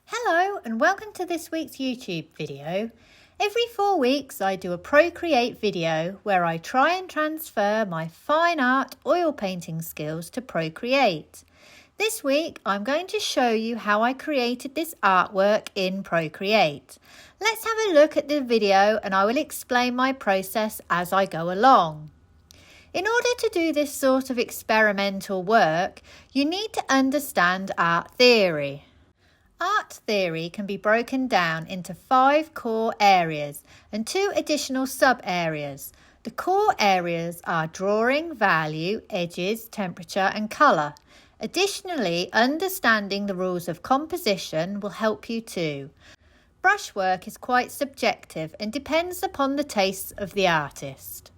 Hello and welcome to this week's YouTube video. Every 4 weeks I do a Procreate video where I try and transfer my fine art oil painting skills to Procreate. This week I'm going to show you how I created this artwork in Procreate. Let's have a look at the video and I will explain my process as I go along. In order to do this sort of experimental work, you need to understand art theory. Art theory can be broken down into 5 core areas and 2 additional sub-areas. The core areas are drawing, value, edges, temperature and colour. Additionally, understanding the rules of composition will help you too. Brushwork is quite subjective and depends upon the tastes of the artist.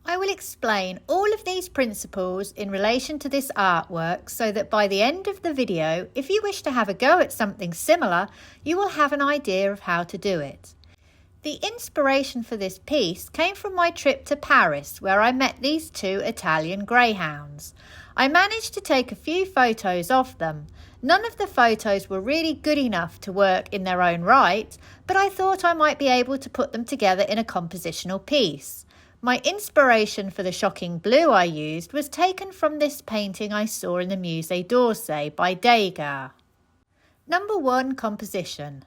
I will explain all of these principles in relation to this artwork so that by the end of the video, if you wish to have a go at something similar, you will have an idea of how to do it. The inspiration for this piece came from my trip to Paris, where I met these 2 Italian greyhounds. I managed to take a few photos of them. None of the photos were really good enough to work in their own right, but I thought I might be able to put them together in a compositional piece. My inspiration for the shocking blue I used was taken from this painting I saw in the Musée d'Orsay by Degas. Number 1, composition.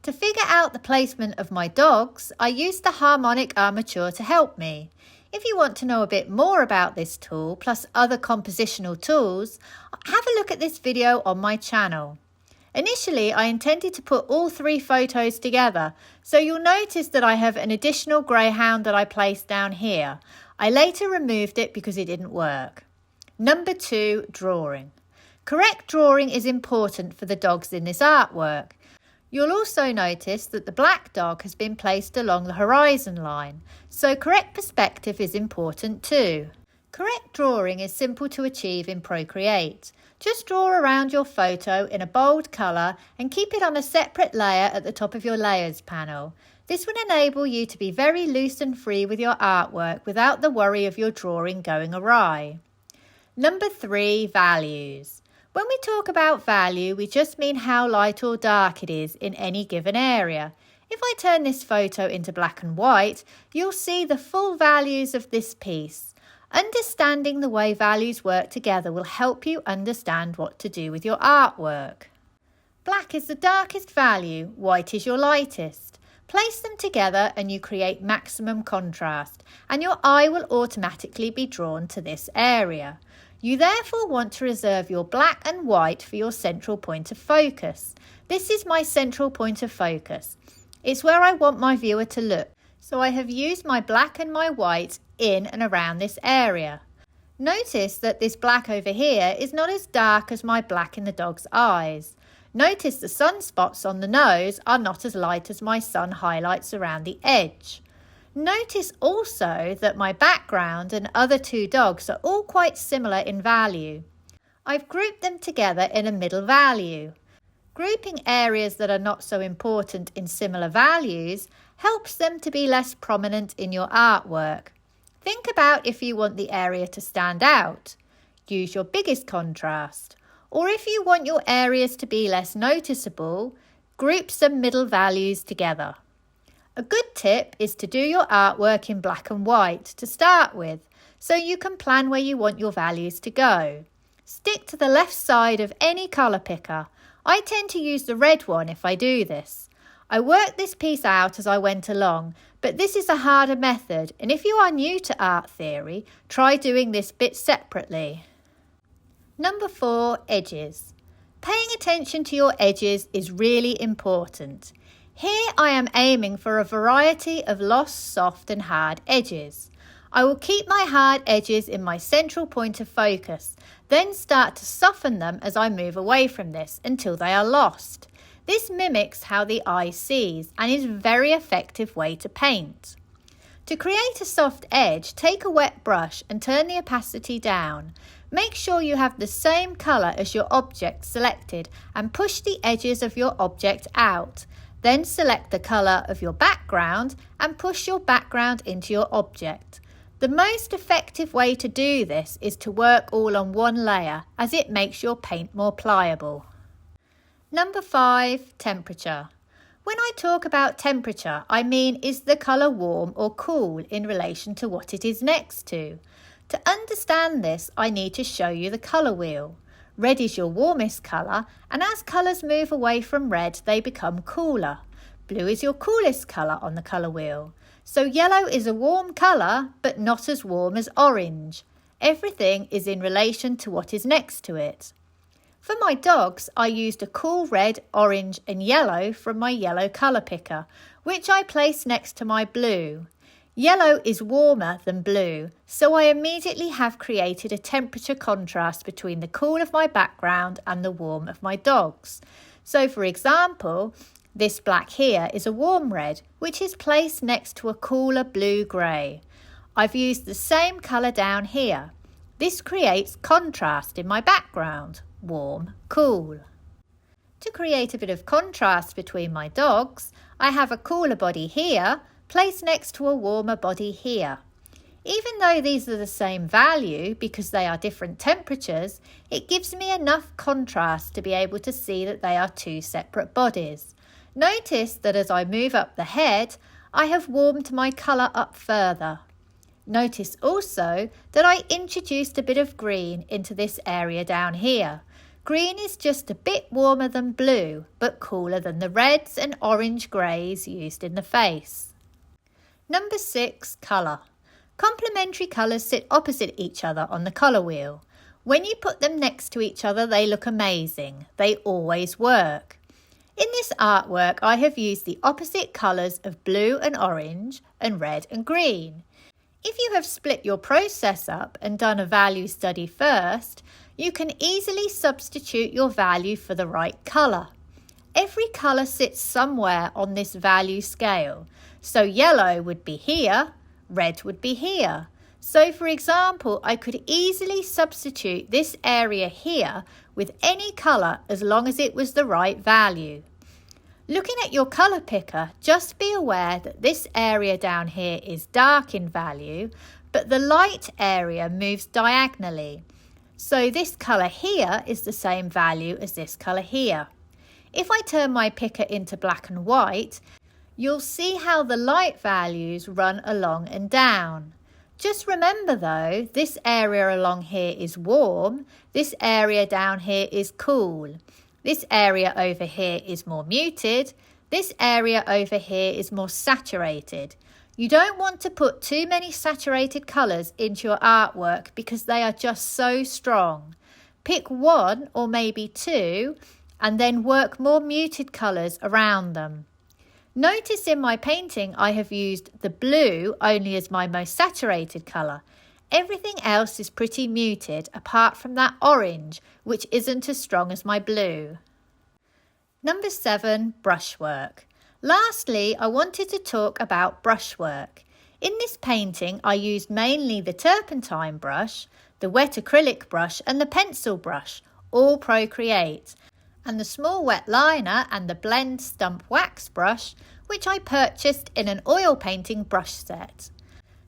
To figure out the placement of my dogs, I used the harmonic armature to help me. If you want to know a bit more about this tool, plus other compositional tools, have a look at this video on my channel. Initially, I intended to put all 3 photos together, so you'll notice that I have an additional greyhound that I placed down here. I later removed it because it didn't work. Number 2, drawing. Correct drawing is important for the dogs in this artwork. You'll also notice that the black dog has been placed along the horizon line, so correct perspective is important too. Correct drawing is simple to achieve in Procreate. Just draw around your photo in a bold colour and keep it on a separate layer at the top of your layers panel. This will enable you to be very loose and free with your artwork without the worry of your drawing going awry. Number 3, values. When we talk about value, we just mean how light or dark it is in any given area. If I turn this photo into black and white, you'll see the full values of this piece. Understanding the way values work together will help you understand what to do with your artwork. Black is the darkest value, white is your lightest. Place them together and you create maximum contrast, and your eye will automatically be drawn to this area. You therefore want to reserve your black and white for your central point of focus. This is my central point of focus. It's where I want my viewer to look. So I have used my black and my white in and around this area. Notice that this black over here is not as dark as my black in the dog's eyes. Notice the sunspots on the nose are not as light as my sun highlights around the edge. Notice also that my background and other 2 dogs are all quite similar in value. I've grouped them together in a middle value. Grouping areas that are not so important in similar values helps them to be less prominent in your artwork. Think about if you want the area to stand out. Use your biggest contrast. Or if you want your areas to be less noticeable, group some middle values together. A good tip is to do your artwork in black and white to start with, so you can plan where you want your values to go. Stick to the left side of any colour picker. I tend to use the red one if I do this. I worked this piece out as I went along, but this is a harder method, and if you are new to art theory, try doing this bit separately. Number 4, edges. Paying attention to your edges is really important. Here I am aiming for a variety of lost, soft and hard edges. I will keep my hard edges in my central point of focus, then start to soften them as I move away from this until they are lost. This mimics how the eye sees and is a very effective way to paint. To create a soft edge, take a wet brush and turn the opacity down. Make sure you have the same colour as your object selected and push the edges of your object out. Then select the colour of your background and push your background into your object. The most effective way to do this is to work all on one layer, as it makes your paint more pliable. Number 5, temperature. When I talk about temperature, I mean is the colour warm or cool in relation to what it is next to. To understand this, I need to show you the colour wheel. Red is your warmest colour, and as colours move away from red, they become cooler. Blue is your coolest colour on the colour wheel. So yellow is a warm colour, but not as warm as orange. Everything is in relation to what is next to it. For my dogs, I used a cool red, orange and yellow from my yellow colour picker, which I placed next to my blue. Yellow is warmer than blue, so I immediately have created a temperature contrast between the cool of my background and the warm of my dogs. So for example, this black here is a warm red, which is placed next to a cooler blue-grey. I've used the same colour down here. This creates contrast in my background. Warm, cool. To create a bit of contrast between my dogs, I have a cooler body here, placed next to a warmer body here. Even though these are the same value because they are different temperatures, it gives me enough contrast to be able to see that they are two separate bodies. Notice that as I move up the head, I have warmed my colour up further. Notice also that I introduced a bit of green into this area down here. Green is just a bit warmer than blue, but cooler than the reds and orange greys used in the face. Number 6, colour. Complementary colours sit opposite each other on the colour wheel. When you put them next to each other, they look amazing. They always work. In this artwork, I have used the opposite colours of blue and orange and red and green. If you have split your process up and done a value study first, you can easily substitute your value for the right colour. Every colour sits somewhere on this value scale. So yellow would be here, red would be here. So for example, I could easily substitute this area here with any colour as long as it was the right value. Looking at your colour picker, just be aware that this area down here is dark in value, but the light area moves diagonally. So this colour here is the same value as this colour here. If I turn my picker into black and white, you'll see how the light values run along and down. Just remember though, this area along here is warm, this area down here is cool. This area over here is more muted. This area over here is more saturated. You don't want to put too many saturated colours into your artwork because they are just so strong. Pick one or maybe two and then work more muted colours around them. Notice in my painting I have used the blue only as my most saturated colour. Everything else is pretty muted apart from that orange, which isn't as strong as my blue. Number 7, brushwork. Lastly, I wanted to talk about brushwork. In this painting, I used mainly the turpentine brush, the wet acrylic brush and the pencil brush, all Procreate, and the small wet liner and the blend stump wax brush, which I purchased in an oil painting brush set.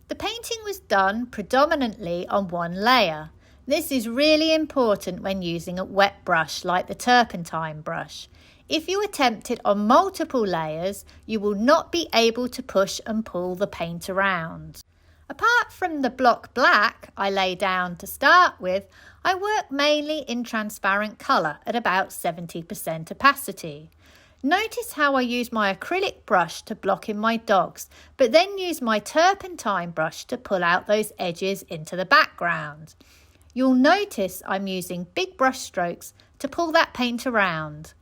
The painting was done predominantly on one layer. This is really important when using a wet brush like the turpentine brush. If you attempt it on multiple layers, you will not be able to push and pull the paint around. Apart from the block black I lay down to start with, I work mainly in transparent colour at about 70% opacity. Notice how I use my acrylic brush to block in my dogs, but then use my turpentine brush to pull out those edges into the background. You'll notice I'm using big brush strokes to pull that paint around.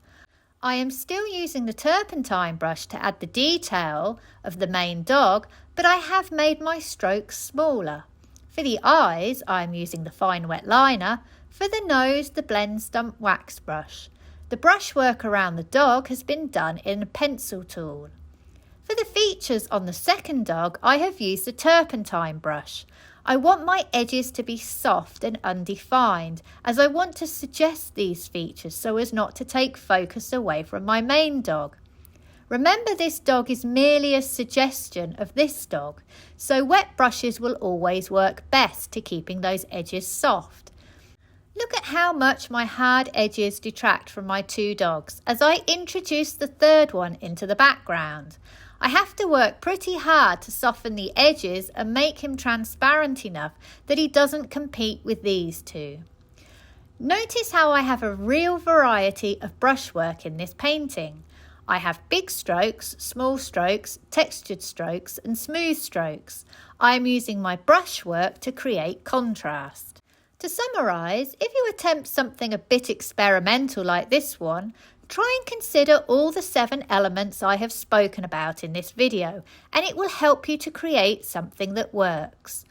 I am still using the turpentine brush to add the detail of the main dog, but I have made my strokes smaller. For the eyes, I am using the fine wet liner. For the nose, the blend stump wax brush. The brushwork around the dog has been done in a pencil tool. For the features on the second dog, I have used the turpentine brush. I want my edges to be soft and undefined, as I want to suggest these features so as not to take focus away from my main dog. Remember, this dog is merely a suggestion of this dog, so wet brushes will always work best to keeping those edges soft. Look at how much my hard edges detract from my two dogs as I introduce the third one into the background. I have to work pretty hard to soften the edges and make him transparent enough that he doesn't compete with these two. Notice how I have a real variety of brushwork in this painting. I have big strokes, small strokes, textured strokes and smooth strokes. I am using my brushwork to create contrast. To summarise, if you attempt something a bit experimental like this one, try and consider all the 7 elements I have spoken about in this video, and it will help you to create something that works.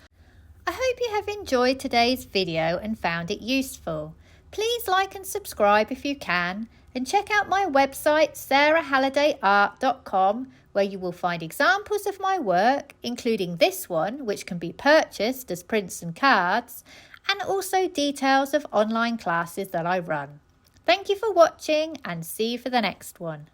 I hope you have enjoyed today's video and found it useful. Please like and subscribe if you can, and check out my website sarahhallidayart.com, where you will find examples of my work, including this one, which can be purchased as prints and cards, and also details of online classes that I run. Thank you for watching and see you for the next one.